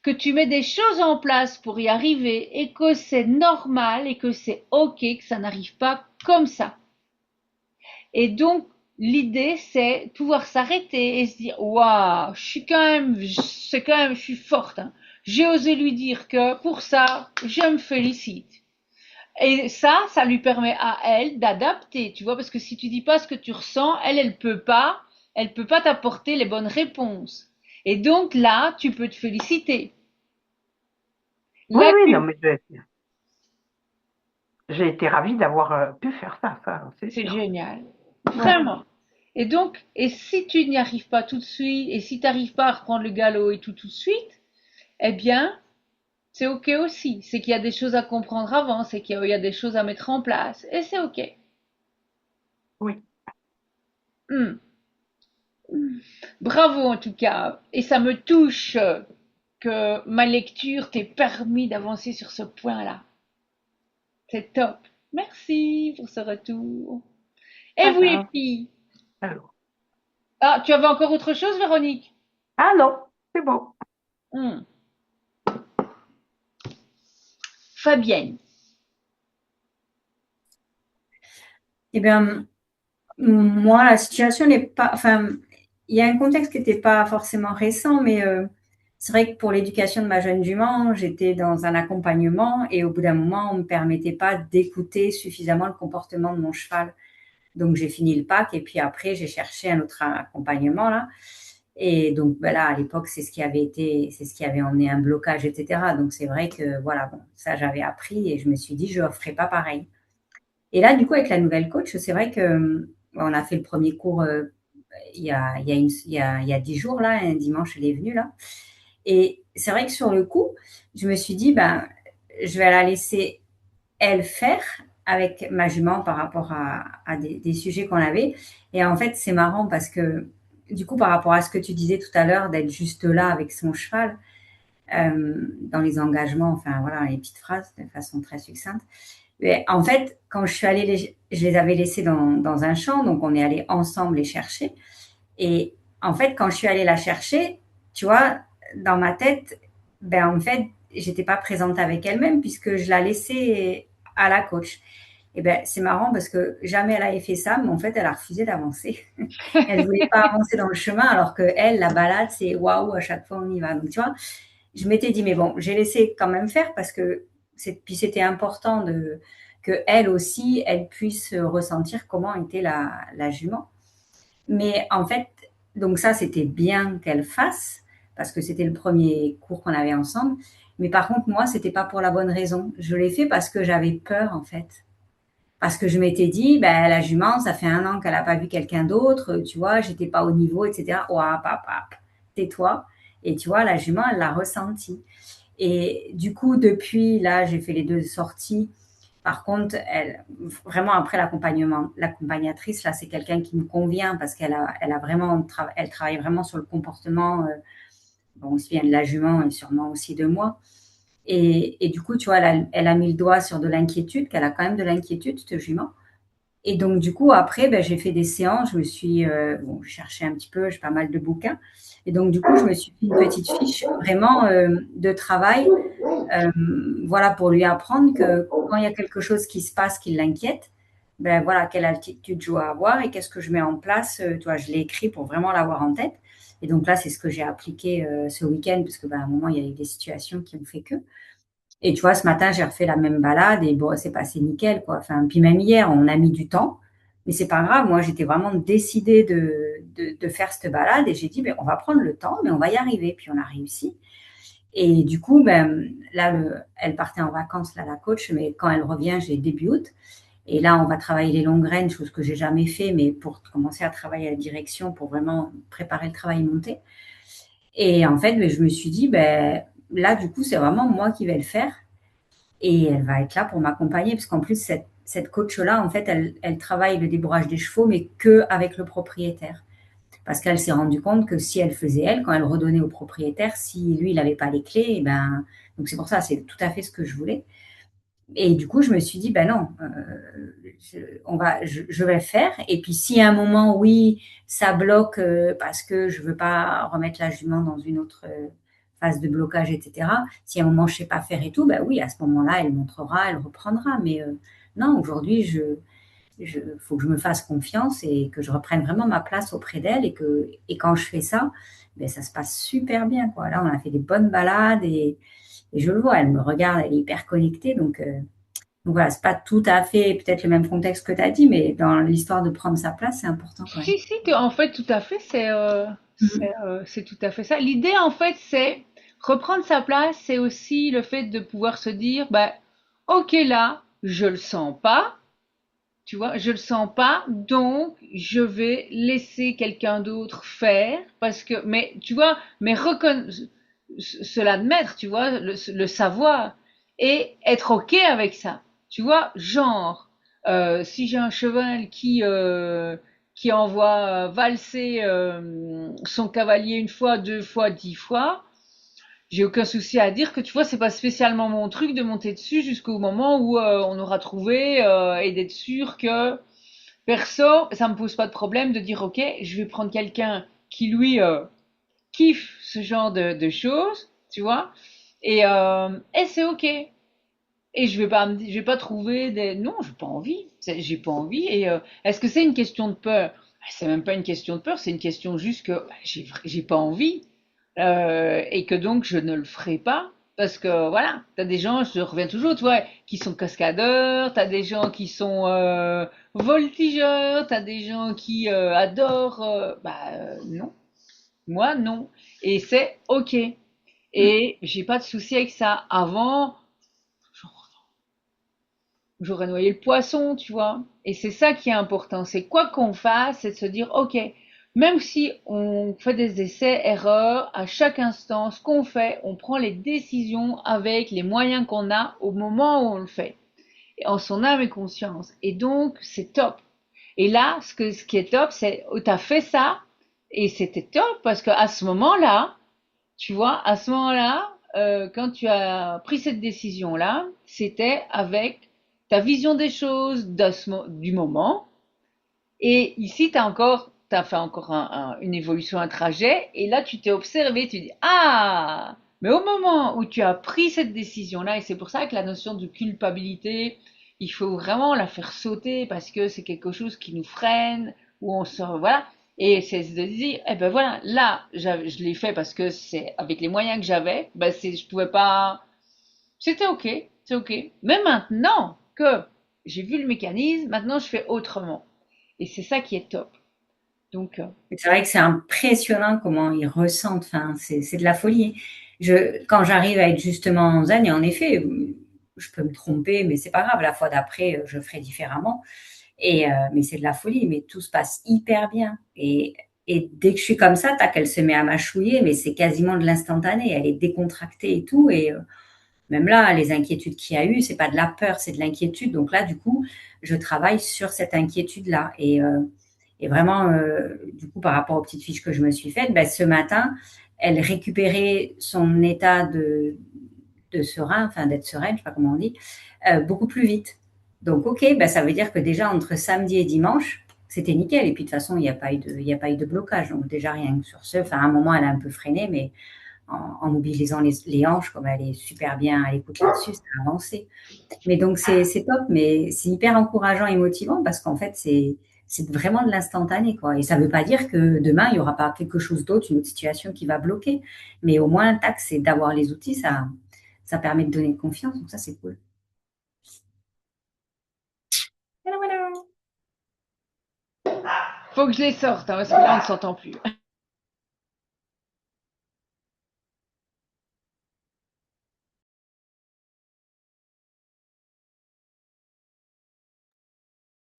Speaker 1: que tu mets des choses en place pour y arriver et que c'est normal et que c'est ok que ça n'arrive pas comme ça. Et donc, l'idée, c'est pouvoir s'arrêter et se dire, waouh, je suis forte, hein. J'ai osé lui dire que pour ça, je me félicite. Et ça lui permet à elle d'adapter, tu vois, parce que si tu dis pas ce que tu ressens, elle peut pas t'apporter les bonnes réponses. Et donc là, tu peux te féliciter.
Speaker 2: Oui,
Speaker 1: La
Speaker 2: oui, non, mais j'ai été ravie d'avoir pu faire ça, c'est
Speaker 1: C'est
Speaker 2: sûr.
Speaker 1: génial.
Speaker 2: Ouais.
Speaker 1: Vraiment. Et donc, et si tu n'y arrives pas tout de suite, et si tu n'arrives pas à reprendre le galop et tout de suite, eh bien, c'est OK aussi. C'est qu'il y a des choses à comprendre avant, c'est qu'il y a des choses à mettre en place, et c'est OK.
Speaker 2: Oui.
Speaker 1: Hmm. Bravo en tout cas. Et ça me touche que ma lecture t'ait permis d'avancer sur ce point-là. C'est top. Merci pour ce retour. Et
Speaker 2: Pas
Speaker 1: vous les
Speaker 2: grave.
Speaker 1: filles?
Speaker 2: Alors.
Speaker 1: Ah, tu avais encore autre chose, Véronique?
Speaker 2: Ah non, c'est bon.
Speaker 1: Hmm. Fabienne.
Speaker 3: Eh bien, moi, la situation n'est pas. Enfin, il y a un contexte qui n'était pas forcément récent, mais c'est vrai que pour l'éducation de ma jeune jument, j'étais dans un accompagnement et au bout d'un moment, on ne me permettait pas d'écouter suffisamment le comportement de mon cheval. Donc, j'ai fini le pack et puis après, j'ai cherché un autre accompagnement là. Et donc, ben là, à l'époque, c'est ce qui avait emmené un blocage, etc. Donc, c'est vrai que voilà, bon, ça, j'avais appris et je me suis dit, je ne ferai pas pareil. Et là, du coup, avec la nouvelle coach, c'est vrai que on a fait le premier cours il y a 10 jours, là, un dimanche, elle est venue, là. Et c'est vrai que sur le coup, je me suis dit, ben, je vais la laisser, elle, faire avec ma jument par rapport à des sujets qu'on avait. Et en fait, c'est marrant parce que, du coup, par rapport à ce que tu disais tout à l'heure, d'être juste là avec son cheval, dans les engagements, enfin voilà, les petites phrases de façon très succincte. Mais en fait, quand je suis allée, je les avais laissés dans un champ, donc on est allé ensemble les chercher. Et en fait, quand je suis allée la chercher, tu vois, dans ma tête, ben en fait, j'étais pas présente avec elle-même puisque je la laissais à la coach. Et ben c'est marrant parce que jamais elle avait fait ça, mais en fait, elle a refusé d'avancer. Elle voulait pas avancer dans le chemin alors que elle, la balade, c'est waouh, à chaque fois on y va. Donc tu vois, je m'étais dit mais bon, j'ai laissé quand même faire parce que puis c'était important que elle aussi, elle puisse ressentir comment était la jument. Mais en fait, donc ça, c'était bien qu'elle fasse, parce que c'était le premier cours qu'on avait ensemble. Mais par contre, moi, c'était pas pour la bonne raison. Je l'ai fait parce que j'avais peur, en fait. Parce que je m'étais dit, ben, la jument, ça fait 1 an qu'elle n'a pas vu quelqu'un d'autre, tu vois, j'étais pas au niveau, etc. Oh, papa, tais-toi. Et tu vois, la jument, elle l'a ressenti. Et du coup, depuis, là, j'ai fait les 2 sorties. Par contre, elle, vraiment après l'accompagnement, l'accompagnatrice, là, c'est quelqu'un qui me convient parce elle a vraiment, elle travaille vraiment sur le comportement, bon, aussi bien de la jument et sûrement aussi de moi. Et du coup, tu vois, elle a mis le doigt sur de l'inquiétude, qu'elle a quand même de l'inquiétude, cette jument. Et donc, du coup, après, ben, j'ai fait des séances. Je me suis, bon, je cherchais un petit peu, j'ai pas mal de bouquins. Et donc, du coup, je me suis fait une petite fiche vraiment de travail, euh, voilà, pour lui apprendre que quand il y a quelque chose qui se passe qui l'inquiète, ben voilà, quelle attitude je dois avoir et qu'est-ce que je mets en place. Tu vois, je l'ai écrit pour vraiment l'avoir en tête. Et donc là, c'est ce que j'ai appliqué ce week-end, parce que ben, à un moment, il y a eu des situations qui ont fait que. Et tu vois, ce matin, j'ai refait la même balade et bon, c'est passé nickel, quoi. Enfin, puis même hier, on a mis du temps, mais c'est pas grave. Moi, j'étais vraiment décidée de faire cette balade et j'ai dit, ben, on va prendre le temps, mais on va y arriver. Puis on a réussi. Et du coup, ben, là, elle partait en vacances, là, la coach, mais quand elle revient, j'ai début août. Et là, on va travailler les longues graines, chose que j'ai jamais fait, mais pour commencer à travailler à la direction, pour vraiment préparer le travail monté. Et en fait, je me suis dit, là, du coup, c'est vraiment moi qui vais le faire. Et elle va être là pour m'accompagner, parce qu'en plus, cette coach-là, en fait, elle travaille le débourrage des chevaux, mais que avec le propriétaire. Parce qu'elle s'est rendue compte que si elle faisait elle, quand elle redonnait au propriétaire, si lui, il n'avait pas les clés, et donc c'est pour ça, c'est tout à fait ce que je voulais. Et du coup, je me suis dit, ben non, je vais le faire. Et puis, si à un moment, oui, ça bloque parce que je veux pas remettre la jument dans une autre phase de blocage, etc. Si à un moment, je sais pas faire et tout, ben oui, à ce moment-là, elle montrera, elle reprendra. Mais non, aujourd'hui, faut que je me fasse confiance et que je reprenne vraiment ma place auprès d'elle et quand je fais ça, ben, ça se passe super bien, quoi. Là, on a fait des bonnes balades et je le vois, elle me regarde, elle est hyper connectée, donc voilà, c'est pas tout à fait peut-être le même contexte que tu as dit, mais dans l'histoire de prendre sa place, c'est important quand même.
Speaker 1: Si, en fait, tout à fait,
Speaker 3: Mhm.
Speaker 1: c'est tout à fait ça. L'idée, en fait, c'est reprendre sa place, c'est aussi le fait de pouvoir se dire, bah, ok, là, je le sens pas, tu vois, je le sens pas, donc je vais laisser quelqu'un d'autre faire, parce que, mais, tu vois, mais se l'admettre, tu vois, le savoir, et être ok avec ça, tu vois, genre, si j'ai un cheval qui envoie valser son cavalier une fois, deux fois, 10 fois, j'ai aucun souci à dire que tu vois, c'est pas spécialement mon truc de monter dessus jusqu'au moment où on aura trouvé et d'être sûr que perso, ça me pose pas de problème de dire ok, je vais prendre quelqu'un qui lui kiffe ce genre de choses, tu vois, et c'est ok. Et je vais pas trouver des non, j'ai pas envie, j'ai pas envie. Et est-ce que c'est une question de peur? C'est même pas une question de peur, c'est une question juste que j'ai pas envie et que donc je ne le ferai pas parce que voilà, t'as des gens, je reviens toujours, tu vois, qui sont cascadeurs, t'as des gens qui sont voltigeurs, t'as des gens qui adorent, non, moi non, et c'est ok. Et j'ai pas de souci avec ça. Avant, j'aurais noyé le poisson, tu vois. Et c'est ça qui est important. C'est quoi qu'on fasse, c'est de se dire, OK, même si on fait des essais, erreurs, à chaque instant, ce qu'on fait, on prend les décisions avec les moyens qu'on a au moment où on le fait, et en son âme et conscience. Et donc, c'est top. Et là, ce qui est top, c'est, oh, t'as fait ça, et c'était top, parce qu'à ce moment-là, tu vois, à ce moment-là, quand tu as pris cette décision-là, c'était avec ta vision des choses du moment. Et ici, t'as fait encore une évolution, un trajet. Et là, tu t'es observé, tu dis, ah, mais au moment où tu as pris cette décision-là, et c'est pour ça que la notion de culpabilité, il faut vraiment la faire sauter parce que c'est quelque chose qui nous freine, où on se, voilà. Et c'est de dire, eh ben voilà, là, je l'ai fait parce que c'est avec les moyens que j'avais, ben je pouvais pas, c'était ok, c'est ok. Mais maintenant que j'ai vu le mécanisme, maintenant je fais autrement. Et c'est ça qui est top. Donc,
Speaker 3: C'est vrai que c'est impressionnant comment ils ressentent. Enfin, c'est de la folie. Quand j'arrive à être justement en zen, et en effet, je peux me tromper, mais c'est pas grave. La fois d'après, je ferai différemment. Mais c'est de la folie. Mais tout se passe hyper bien. Et dès que je suis comme ça, tac, elle se met à mâchouiller, mais c'est quasiment de l'instantané. Elle est décontractée et tout. Et même là, les inquiétudes qu'il y a eu, c'est pas de la peur, c'est de l'inquiétude. Donc là, du coup, je travaille sur cette inquiétude-là. Et vraiment, du coup, par rapport aux petites fiches que je me suis faites, ce matin, elle récupérait son état de serein, enfin d'être sereine, je sais pas comment on dit, beaucoup plus vite. Donc, ok, ça veut dire que déjà entre samedi et dimanche, c'était nickel. Et puis de toute façon, il y a pas eu de blocage. Donc déjà rien que sur ce, enfin à un moment, elle a un peu freiné, mais en mobilisant les hanches, comme elle est super bien à l'écoute là-dessus, ça a avancé. Mais donc, c'est top, mais c'est hyper encourageant et motivant parce qu'en fait, c'est vraiment de l'instantané, quoi. Et ça ne veut pas dire que demain, il n'y aura pas quelque chose d'autre, une autre situation qui va bloquer. Mais au moins, tac, c'est d'avoir les outils, ça permet de donner confiance. Donc, ça, c'est cool. Voilà, voilà.
Speaker 1: faut que je les sorte, hein, parce que là, on ne s'entend plus.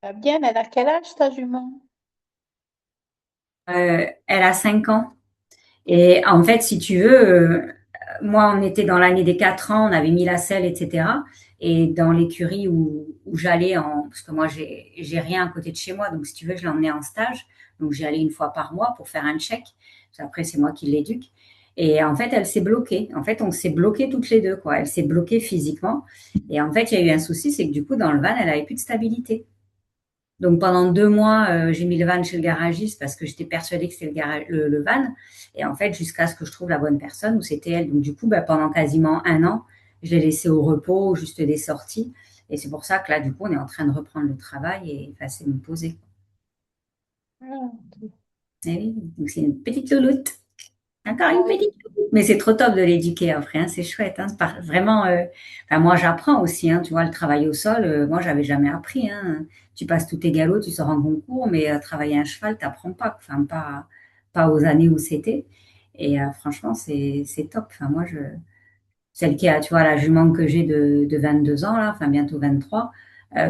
Speaker 4: Bien, elle a quel âge ta jument?
Speaker 3: Elle a 5 ans. Et en fait, si tu veux, moi, on était dans l'année des 4 ans, on avait mis la selle, etc. Et dans l'écurie où j'allais, parce que moi, j'ai rien à côté de chez moi, donc si tu veux, je l'emmenais en stage. Donc, j'y allais une fois par mois pour faire un check. Après, c'est moi qui l'éduque. Et en fait, elle s'est bloquée. En fait, on s'est bloquées toutes les deux, quoi. Elle s'est bloquée physiquement. Et en fait, il y a eu un souci, c'est que du coup, dans le van, elle avait plus de stabilité. Donc pendant 2 mois, j'ai mis le van chez le garagiste parce que j'étais persuadée que c'était le van. Et en fait, jusqu'à ce que je trouve la bonne personne, où c'était elle. Donc du coup, bah, pendant quasiment un an, je l'ai laissée au repos, juste des sorties. Et c'est pour ça que là, du coup, on est en train de reprendre le travail et enfin, c'est me poser.
Speaker 4: Ah,
Speaker 3: Eh oui, donc c'est une petite louloute. Encore une
Speaker 4: oui.
Speaker 3: petite. Mais c'est trop top de l'éduquer après, hein, c'est chouette. Hein, vraiment, enfin, moi j'apprends aussi, hein, tu vois, le travail au sol, moi j'avais jamais appris. Hein. Tu passes tous tes galops, tu sors en concours, mais travailler un cheval, t'apprends pas, enfin pas aux années où c'était. Et franchement, c'est top. Enfin, moi, celle qui a, tu vois, la jument que j'ai de 22 ans, là, enfin bientôt 23,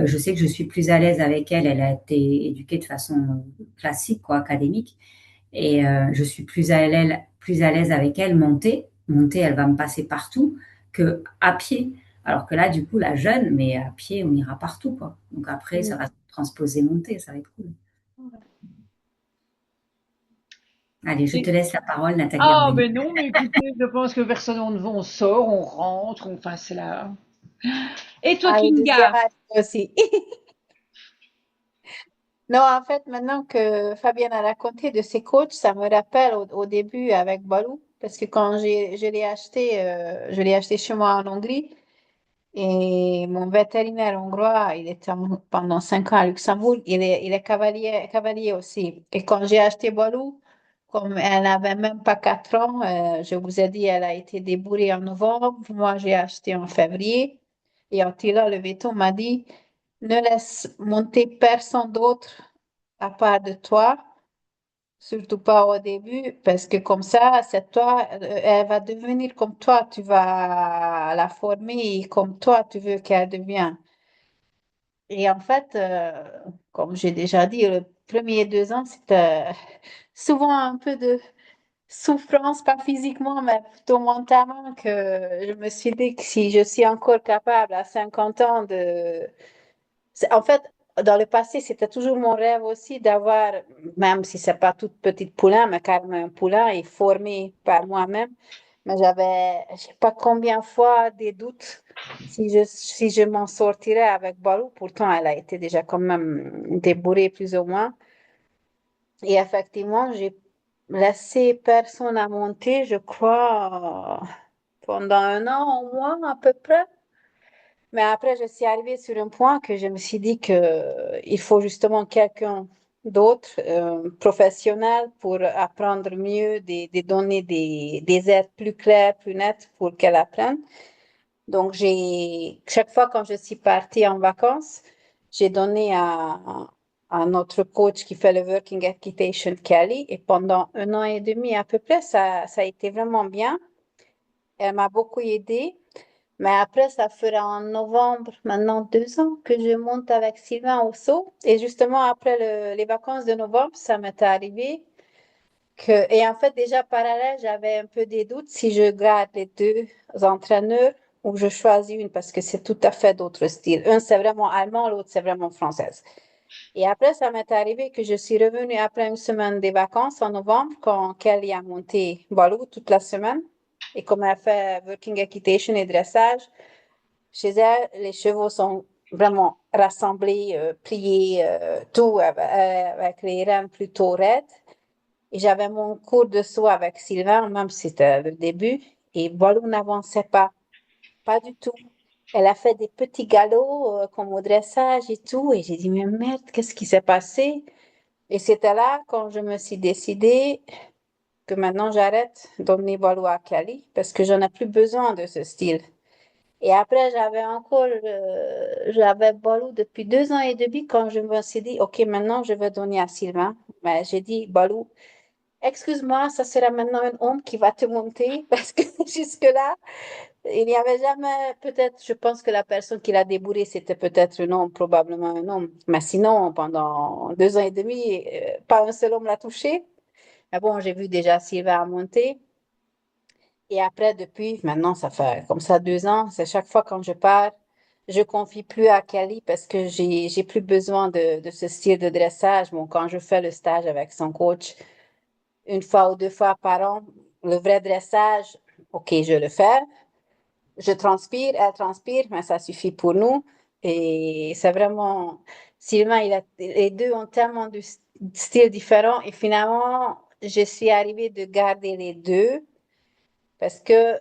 Speaker 3: je sais que je suis plus à l'aise avec elle. Elle a été éduquée de façon classique, quoi, académique. Et je suis plus à l'aise avec elle monter. Monter, elle va me passer partout que à pied. Alors que là, du coup, la jeune, mais à pied, on ira partout, quoi. Donc après, ça va se transposer monter, ça va être cool. Allez, je te
Speaker 1: Et-
Speaker 3: laisse la parole, Nathalie
Speaker 1: Ah,
Speaker 3: Armani.
Speaker 1: ben non, mais écoutez, je pense que personne, on sort, on rentre, enfin, c'est là. Et toi,
Speaker 4: Ah, le deuxième
Speaker 1: Kinga?
Speaker 4: âge aussi. Non, en fait, maintenant que Fabienne a raconté de ses coachs, ça me rappelle au début avec Balou, parce que quand je l'ai acheté chez moi en Hongrie, et mon vétérinaire hongrois, il était pendant 5 ans à Luxembourg, il est cavalier aussi. Et quand j'ai acheté Balou, comme elle n'avait même pas 4 ans, je vous ai dit, elle a été débourrée en novembre, moi j'ai acheté en février, et Attila, le véto, m'a dit, ne laisse monter personne d'autre à part de toi, surtout pas au début, parce que comme ça, c'est toi, elle va devenir comme toi, tu vas la former comme toi, tu veux qu'elle devienne. Et en fait, comme j'ai déjà dit, le premier 2 ans, c'était souvent un peu de souffrance, pas physiquement, mais plutôt mentalement, que je me suis dit que si je suis encore capable à 50 ans de en fait, dans le passé, c'était toujours mon rêve aussi d'avoir, même si c'est pas toute petite poulain, mais quand même un poulain et formé par moi-même. Mais j'avais, je sais pas combien de fois des doutes si je m'en sortirais avec Balou. Pourtant, elle a été déjà quand même débourrée plus ou moins. Et effectivement, j'ai laissé personne à monter, je crois, pendant un an au moins à peu près. Mais après, je suis arrivée sur un point que je me suis dit que il faut justement quelqu'un d'autre, professionnel, pour apprendre mieux, donner des aides plus claires, plus nettes pour qu'elle apprenne. Donc, chaque fois quand je suis partie en vacances, j'ai donné à notre coach qui fait le Working Equitation, Kelly, et pendant un an et demi à peu près, ça a été vraiment bien. Elle m'a beaucoup aidée. Mais après, ça fera en novembre, maintenant 2 ans, que je monte avec Sylvain au saut. Et justement, après les vacances de novembre, ça m'est arrivé que, et en fait, déjà parallèle, j'avais un peu des doutes si je garde les deux entraîneurs ou je choisis une parce que c'est tout à fait d'autres styles. Un, c'est vraiment allemand, l'autre, c'est vraiment française. Et après, ça m'est arrivé que je suis revenue après une semaine des vacances en novembre quand Kelly a monté Balou toute la semaine. Et comme elle fait working equitation et dressage, chez elle, les chevaux sont vraiment rassemblés, pliés, tout avec les rênes plutôt raides. Et j'avais mon cours de saut avec Sylvain, même si c'était le début, et Balou n'avançait pas, pas du tout. Elle a fait des petits galops comme au dressage et tout, et j'ai dit, mais merde, qu'est-ce qui s'est passé? Et c'était là quand je me suis décidée que maintenant j'arrête de donner Balou à Cali, parce que j'en ai plus besoin de ce style. Et après, j'avais Balou depuis 2 ans et demi quand je me suis dit, OK, maintenant je vais donner à Sylvain. Mais j'ai dit, Balou, excuse-moi, ça sera maintenant un homme qui va te monter parce que jusque-là, il n'y avait jamais, peut-être, je pense que la personne qui l'a débourré, c'était peut-être un homme, probablement un homme. Mais sinon, pendant 2 ans et demi, pas un seul homme l'a touché. Mais bon, j'ai vu déjà Sylvain monter. Et après, depuis, maintenant, ça fait comme ça 2 ans, c'est chaque fois quand je pars, je confie plus à Kelly parce que j'ai plus besoin de ce style de dressage. Bon, quand je fais le stage avec son coach, 1 fois ou 2 fois par an, le vrai dressage, ok, je le fais. Je transpire, elle transpire, mais ça suffit pour nous. Et c'est vraiment, Sylvain, les deux ont tellement de styles différents. Et finalement, je suis arrivée de garder les deux parce que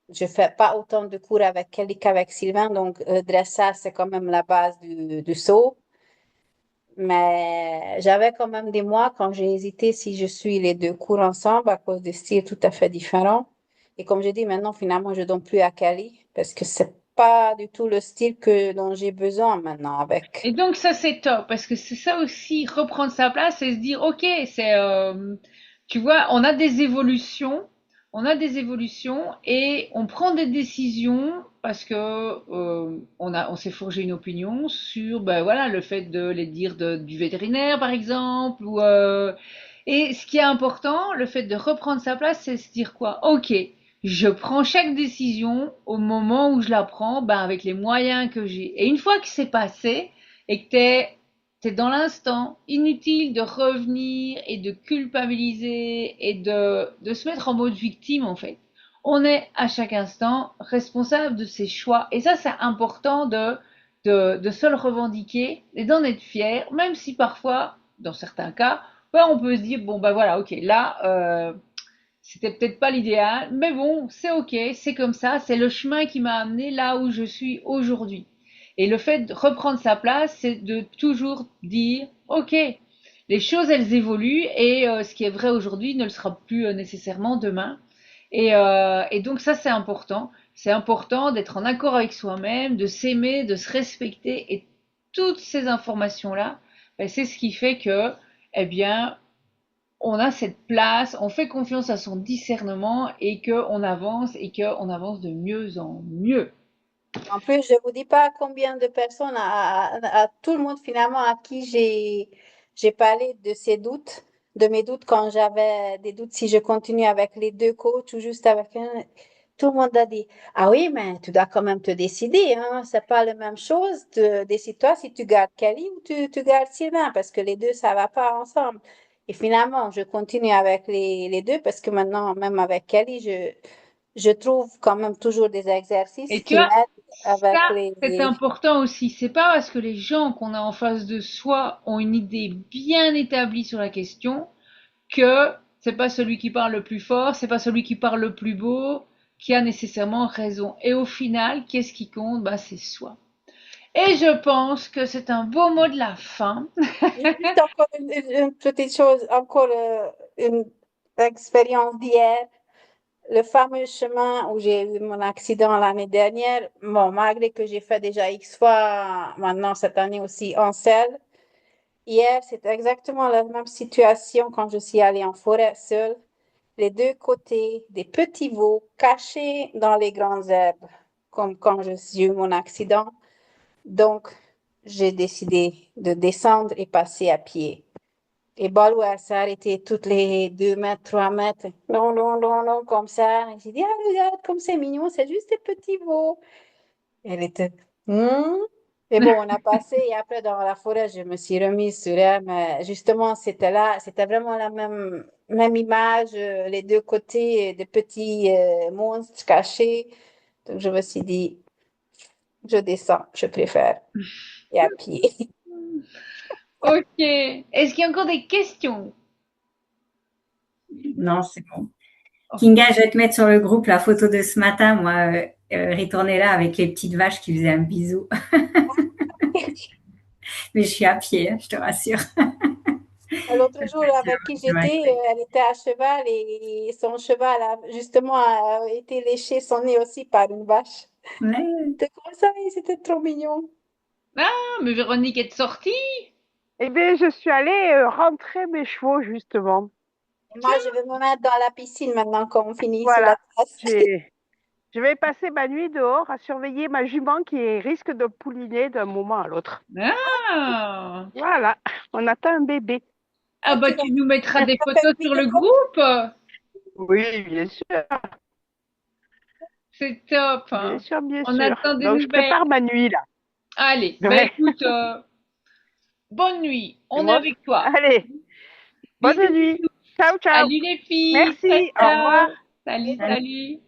Speaker 4: je fais pas autant de cours avec Kelly qu'avec Sylvain. Donc, le dressage, c'est quand même la base du saut. Mais j'avais quand même des mois quand j'ai hésité si je suis les deux cours ensemble à cause des styles tout à fait différents. Et comme je dis, maintenant, finalement, je donne plus à Cali parce que c'est pas du tout le style dont j'ai besoin maintenant
Speaker 1: Et
Speaker 4: avec.
Speaker 1: donc ça c'est top parce que c'est ça aussi reprendre sa place et se dire ok c'est tu vois on a des évolutions et on prend des décisions parce que on s'est forgé une opinion sur ben voilà le fait de les dire du vétérinaire par exemple ou et ce qui est important le fait de reprendre sa place c'est se dire quoi ok je prends chaque décision au moment où je la prends ben avec les moyens que j'ai et une fois que c'est passé et que t'es dans l'instant, inutile de revenir et de culpabiliser et de se mettre en mode victime en fait. On est à chaque instant responsable de ses choix et ça c'est important de se le revendiquer et d'en être fier, même si parfois, dans certains cas, ouais, on peut se dire bon bah voilà ok là c'était peut-être pas l'idéal, mais bon, c'est ok, c'est comme ça, c'est le chemin qui m'a amené là où je suis aujourd'hui. Et le fait de reprendre sa place, c'est de toujours dire, ok, les choses elles évoluent et ce qui est vrai aujourd'hui ne le sera plus nécessairement demain. Et donc ça c'est important. C'est important d'être en accord avec soi-même, de s'aimer, de se respecter et toutes ces informations-là, ben, c'est ce qui fait que, eh bien, on a cette place, on fait confiance à son discernement et qu'on avance de mieux en mieux.
Speaker 4: En plus, je vous dis pas combien de personnes, à tout le monde finalement à qui j'ai parlé de ces doutes, de mes doutes quand j'avais des doutes si je continue avec les deux coachs ou juste avec un. Tout le monde a dit, ah oui, mais tu dois quand même te décider, hein. C'est pas la même chose. Décide-toi si tu gardes Kelly ou tu gardes Sylvain, parce que les deux, ça va pas ensemble. Et finalement, je continue avec les deux parce que maintenant, même avec Kelly, je trouve quand même toujours des exercices
Speaker 1: Et tu
Speaker 4: qui
Speaker 1: vois,
Speaker 4: m'aident
Speaker 1: ça,
Speaker 4: avec
Speaker 1: c'est important aussi. C'est pas parce que les gens qu'on a en face de soi ont une idée bien établie sur la question que c'est pas celui qui parle le plus fort, c'est pas celui qui parle le plus beau qui a nécessairement raison. Et au final, qu'est-ce qui compte? Bah, c'est soi. Et je pense que c'est un beau mot de la fin.
Speaker 4: Juste encore une petite chose, encore une expérience d'hier. Le fameux chemin où j'ai eu mon accident l'année dernière, bon, malgré que j'ai fait déjà X fois, maintenant cette année aussi en selle, hier, c'était exactement la même situation quand je suis allée en forêt seule. Les deux côtés, des petits veaux cachés dans les grandes herbes, comme quand j'ai eu mon accident. Donc, j'ai décidé de descendre et passer à pied. Et Balou, elle s'est arrêtée toutes les 2 mètres, 3 mètres. Non, non, non, non, comme ça. Et j'ai dit, ah, regarde, comme c'est mignon, c'est juste des petits veaux. Elle était, hmm. Et bon, on a passé, et après, dans la forêt, je me suis remise sur elle, mais justement, c'était là, c'était vraiment la même image, les deux côtés, des petits monstres cachés. Donc, je me suis dit, je descends, je préfère, et à pied.
Speaker 1: Ok. Est-ce qu'il y a encore des questions?
Speaker 3: Non, c'est bon. Kinga, je vais te mettre sur le groupe la photo de ce matin, moi, retournée là avec les petites vaches qui faisaient un bisou. Mais je suis à pied, hein, je te rassure.
Speaker 4: L'autre jour, avec qui j'étais, elle était à cheval et son cheval a justement a été léché son nez aussi par une vache.
Speaker 3: Ouais.
Speaker 4: C'était comme ça, et c'était trop mignon.
Speaker 1: Ah, mais Véronique est sortie.
Speaker 2: Eh bien, je suis allée rentrer mes chevaux, justement.
Speaker 4: Moi, je vais me mettre dans la piscine maintenant qu'on finit sur la
Speaker 2: Voilà.
Speaker 4: terrasse.
Speaker 2: Je vais passer ma nuit dehors à surveiller ma jument qui risque de pouliner d'un moment à l'autre.
Speaker 1: Ah!
Speaker 2: Voilà, on attend un bébé.
Speaker 1: Ah bah
Speaker 4: Tu vas
Speaker 1: tu nous mettras des
Speaker 4: faire
Speaker 1: photos
Speaker 4: une
Speaker 1: sur le
Speaker 4: vidéo?
Speaker 1: groupe.
Speaker 2: Oui, bien sûr,
Speaker 1: C'est top,
Speaker 2: bien
Speaker 1: hein.
Speaker 2: sûr, bien
Speaker 1: On
Speaker 2: sûr.
Speaker 1: attend des
Speaker 2: Donc, je
Speaker 1: nouvelles.
Speaker 2: prépare ma nuit là.
Speaker 1: Allez, bah
Speaker 2: Ouais.
Speaker 1: écoute, bonne nuit.
Speaker 2: Et
Speaker 1: On est
Speaker 2: moi,
Speaker 1: avec toi.
Speaker 2: allez, bonne
Speaker 1: Bisous,
Speaker 2: nuit.
Speaker 1: bisous.
Speaker 2: Ciao, ciao.
Speaker 1: Salut les filles. Ciao,
Speaker 2: Merci, au revoir.
Speaker 1: ciao. Salut,
Speaker 3: Salut.
Speaker 1: salut.